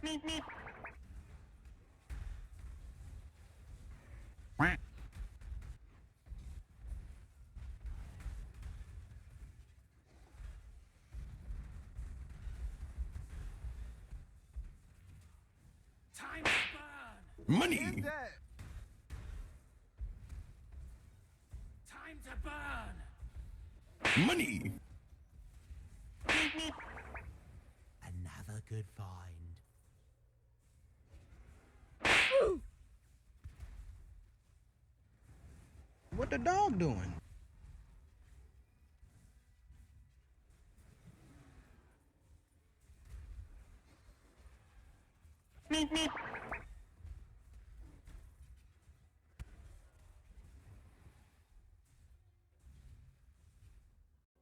Time to burn! Money! Time to burn! Money! Another good find. What the dog doing?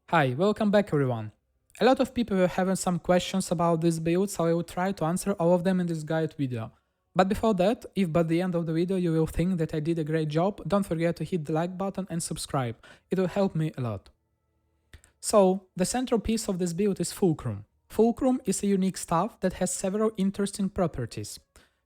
Hi, welcome back everyone. A lot of people were having some questions about this build, so I will try to answer all of them in this guide video. But before that, if by the end of the video you will think that I did a great job, don't forget to hit the like button and subscribe, it will help me a lot. So, the central piece of this build is Fulcrum. Fulcrum is a unique staff that has several interesting properties.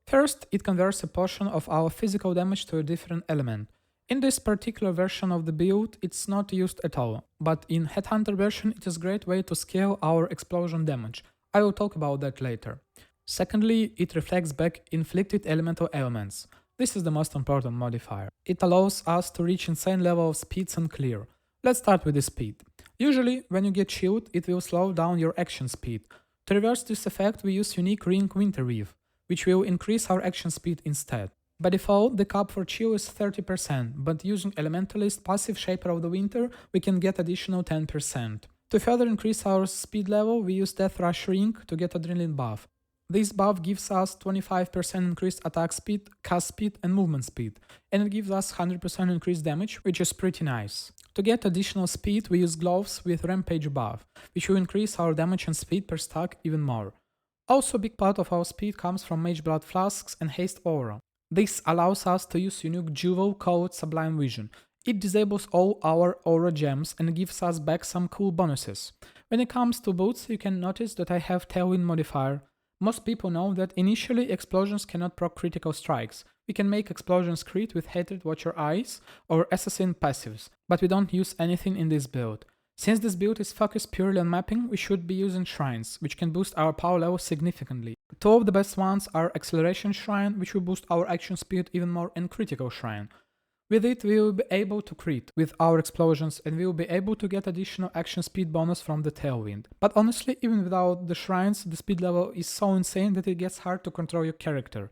First, it converts a portion of our physical damage to a different element. In this particular version of the build, it's not used at all, but in Headhunter version it is a great way to scale our explosion damage. I will talk about that later. Secondly, it reflects back inflicted elemental elements. This is the most important modifier. It allows us to reach insane level of speeds and clear. Let's start with the speed. Usually, when you get chilled, it will slow down your action speed. To reverse this effect, we use unique ring Winterweave, which will increase our action speed instead. By default, the cap for chill is 30%, but using Elementalist passive Shaper of the Winter, we can get additional 10%. To further increase our speed level, we use Death Rush Ring to get Adrenaline buff. This buff gives us 25% increased attack speed, cast speed and movement speed, and it gives us 100% increased damage, which is pretty nice. To get additional speed, we use Gloves with Rampage buff, which will increase our damage and speed per stack even more. Also, a big part of our speed comes from Mage Blood Flasks and Haste Aura. This allows us to use unique jewel called Sublime Vision. It disables all our aura gems and gives us back some cool bonuses. When it comes to boots, you can notice that I have Tailwind modifier. Most people know that initially explosions cannot proc critical strikes. We can make explosions crit with Hatred Watcher Eyes or Assassin passives, but we don't use anything in this build. Since this build is focused purely on mapping, we should be using shrines, which can boost our power level significantly. Two of the best ones are Acceleration Shrine, which will boost our action speed even more, and Critical Shrine. With it, we will be able to crit with our explosions and we will be able to get additional action speed bonus from the Tailwind. But honestly, even without the shrines, the speed level is so insane that it gets hard to control your character.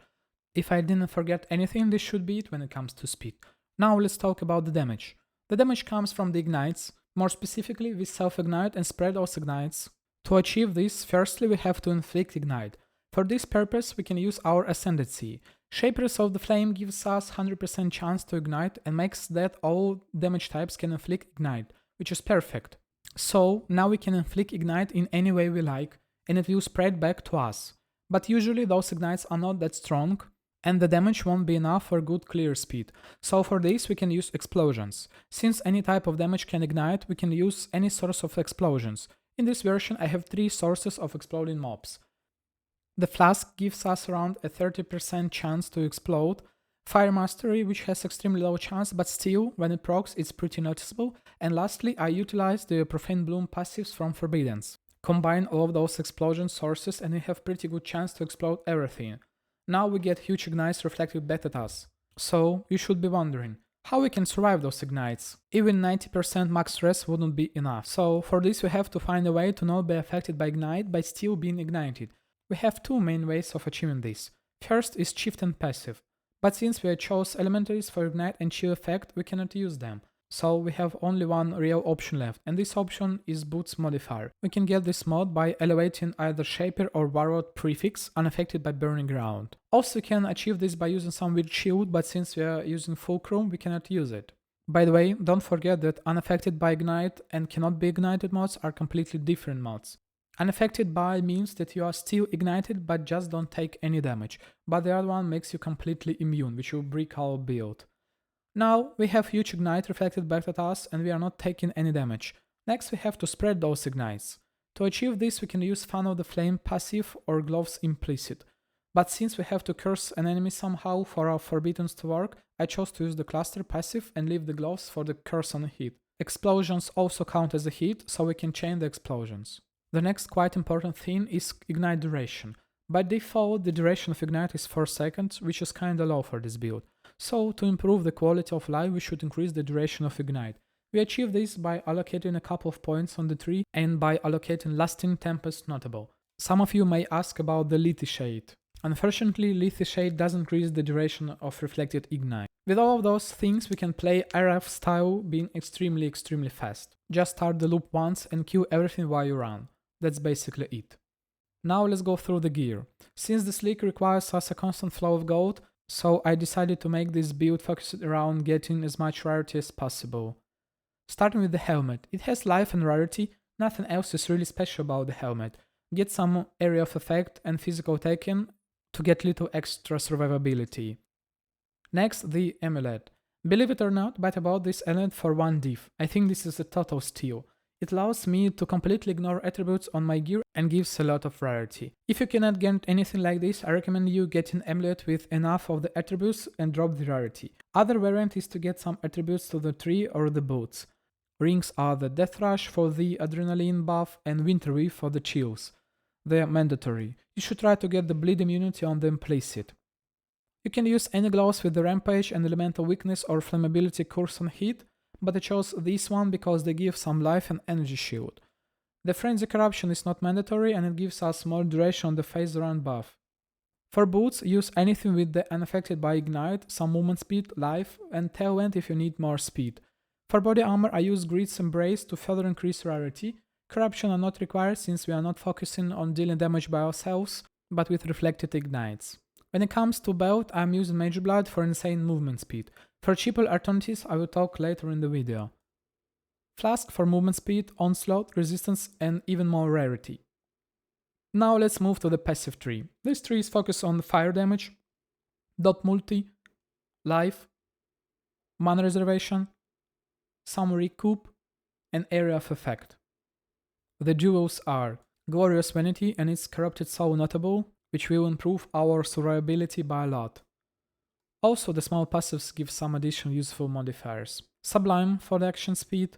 If I didn't forget anything, this should be it when it comes to speed. Now let's talk about the damage. The damage comes from the ignites. More specifically, we self-ignite and spread those ignites. To achieve this, firstly we have to inflict ignite. For this purpose, we can use our Ascendancy. Shapers of the Flame gives us 100% chance to ignite and makes that all damage types can inflict ignite, which is perfect. So now we can inflict ignite in any way we like, and it will spread back to us. But usually those ignites are not that strong, and the damage won't be enough for good clear speed. So for this we can use explosions. Since any type of damage can ignite, we can use any source of explosions. In this version I have 3 sources of exploding mobs. The Flask gives us around a 30% chance to explode, Fire Mastery, which has extremely low chance, but still, when it procs it's pretty noticeable, and lastly I utilize the Profane Bloom passives from Forbiddance. Combine all of those explosion sources and we have pretty good chance to explode everything. Now we get huge ignites reflected back at us. So, you should be wondering, how we can survive those ignites? Even 90% max stress wouldn't be enough. So, for this we have to find a way to not be affected by ignite by still being ignited. We have 2 main ways of achieving this. First is shift and passive. But since we chose elementaries for ignite and chill effect, we cannot use them. So we have only one real option left, and this option is Boots modifier. We can get this mod by elevating either Shaper or Warlord prefix, unaffected by Burning Ground. Also we can achieve this by using some weird shield, but since we are using Fulcrum, we cannot use it. By the way, don't forget that unaffected by ignite and cannot be ignited mods are completely different mods. Unaffected by means that you are still ignited but just don't take any damage, but the other one makes you completely immune, which will break our build. Now we have huge ignite reflected back at us and we are not taking any damage. Next we have to spread those ignites. To achieve this we can use Fan of the Flame passive or Gloves implicit. But since we have to curse an enemy somehow for our forbiddens to work, I chose to use the cluster passive and leave the gloves for the curse on hit. Explosions also count as a hit, so we can chain the explosions. The next quite important thing is ignite duration. By default, the duration of ignite is 4 seconds, which is kinda low for this build. So to improve the quality of life, we should increase the duration of ignite. We achieve this by allocating a couple of points on the tree and by allocating lasting tempest notable. Some of you may ask about the Lethe shade. Unfortunately, Lethe shade doesn't increase the duration of reflected ignite. With all of those things, we can play RF style being extremely fast. Just start the loop once and kill everything while you run. That's basically it. Now let's go through the gear. Since this league requires us a constant flow of gold, so I decided to make this build focused around getting as much rarity as possible. Starting with the helmet. It has life and rarity, nothing else is really special about the helmet. Get some area of effect and physical taken to get little extra survivability. Next, the amulet. Believe it or not, but I bought this amulet for 1 div. I think this is a total steal. It allows me to completely ignore attributes on my gear and gives a lot of rarity. If you cannot get anything like this, I recommend you get an amulet with enough of the attributes and drop the rarity. Other variant is to get some attributes to the tree or the boots. Rings are the Death Rush for the adrenaline buff and Winter Weave for the chills. They are mandatory. You should try to get the bleed immunity on the implicit. You can use any gloves with the Rampage and Elemental Weakness or Flammability curse on hit, but I chose this one because they give some life and energy shield. The Frenzy Corruption is not mandatory and it gives us more duration on the phase round buff. For boots, use anything with the unaffected by ignite, some movement speed, life, and tailwind if you need more speed. For body armor, I use Greed's Embrace to further increase rarity. Corruption are not required since we are not focusing on dealing damage by ourselves, but with reflected ignites. When it comes to belt, I'm using Mage Blood for insane movement speed. For cheaper alternatives, I will talk later in the video. Flask for movement speed, onslaught, resistance, and even more rarity. Now let's move to the passive tree. This tree is focused on the fire damage, dot multi, life, mana reservation, some recoup, and area of effect. The duels are Glorious Vanity and its Corrupted Soul notable, which will improve our survivability by a lot. Also, the small passives give some additional useful modifiers. Sublime for the action speed.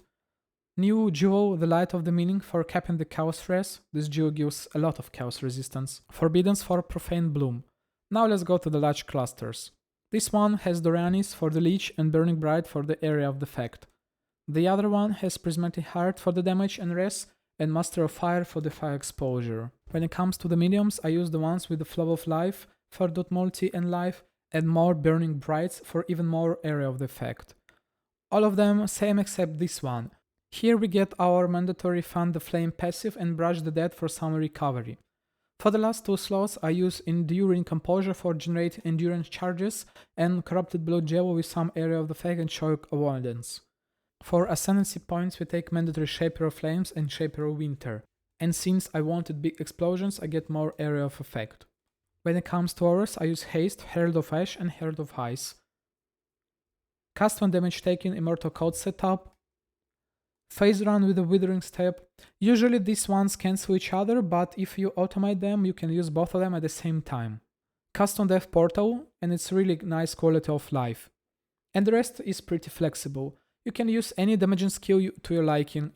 New Jewel, the Light of the Meaning for capping the Chaos Threats. This jewel gives a lot of chaos resistance. Forbiddance for Profane Bloom. Now let's go to the large clusters. This one has Dorianis for the Leech and Burning Bright for the area of effect. The other one has Prismatic Heart for the damage and res, and Master of Fire for the fire exposure. When it comes to the mediums, I use the ones with the Flow of Life for dot multi and life, and more Burning Brights for even more area of the effect. All of them same except this one. Here we get our mandatory Fan the Flame passive and Brush the Dead for some recovery. For the last 2 slots, I use Enduring Composure for generating endurance charges and Corrupted Blood Gel with some area of the effect and Shock Avoidance. For Ascendancy points, we take mandatory Shaper of Flames and Shaper of Winter. And since I wanted big explosions, I get more area of effect. When it comes to auras, I use Haste, Herald of Ash and Herald of Ice. Cast when damage taken, Immortal Code setup. Phase run with the Withering Step. Usually these ones cancel each other, but if you automate them, you can use both of them at the same time. Cast on Death Portal, and it's really nice quality of life. And the rest is pretty flexible. You can use any damaging skill to your liking.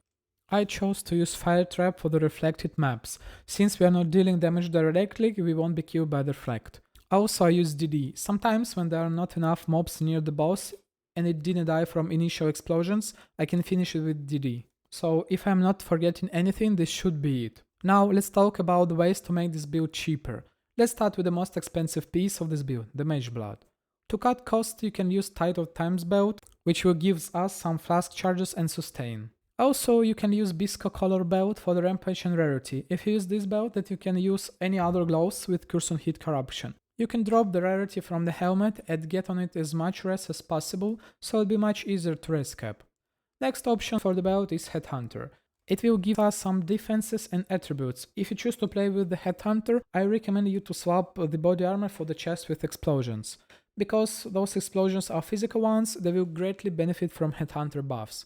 I chose to use Fire Trap for the reflected maps. Since we are not dealing damage directly, we won't be killed by the reflect. Also I use DD. Sometimes when there are not enough mobs near the boss and it didn't die from initial explosions, I can finish it with DD. So if I'm not forgetting anything, this should be it. Now let's talk about the ways to make this build cheaper. Let's start with the most expensive piece of this build, the Mage Blood. To cut cost, you can use Tide of Times belt, which will give us some flask charges and sustain. Also, you can use Bisco color belt for the rampage and rarity. If you use this belt, that you can use any other gloves with curse on hit corruption. You can drop the rarity from the helmet and get on it as much res as possible, so it'll be much easier to res cap. Next option for the belt is Headhunter. It will give us some defenses and attributes. If you choose to play with the Headhunter, I recommend you to swap the body armor for the chest with explosions. Because those explosions are physical ones, they will greatly benefit from Headhunter buffs.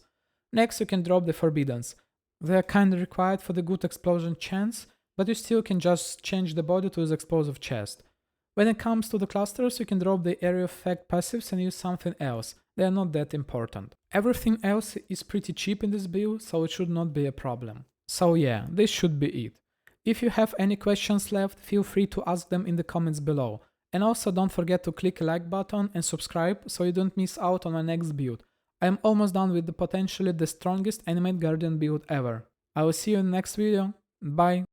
Next, you can drop the Forbiddance. They are kinda required for the good explosion chance, but you still can just change the body to his explosive chest. When it comes to the clusters, you can drop the area effect passives and use something else. They are not that important. Everything else is pretty cheap in this build, so it should not be a problem. So yeah, this should be it. If you have any questions left, feel free to ask them in the comments below. And also don't forget to click the like button and subscribe so you don't miss out on my next build. I am almost done with potentially the strongest animate guardian build ever. I will see you in the next video. Bye!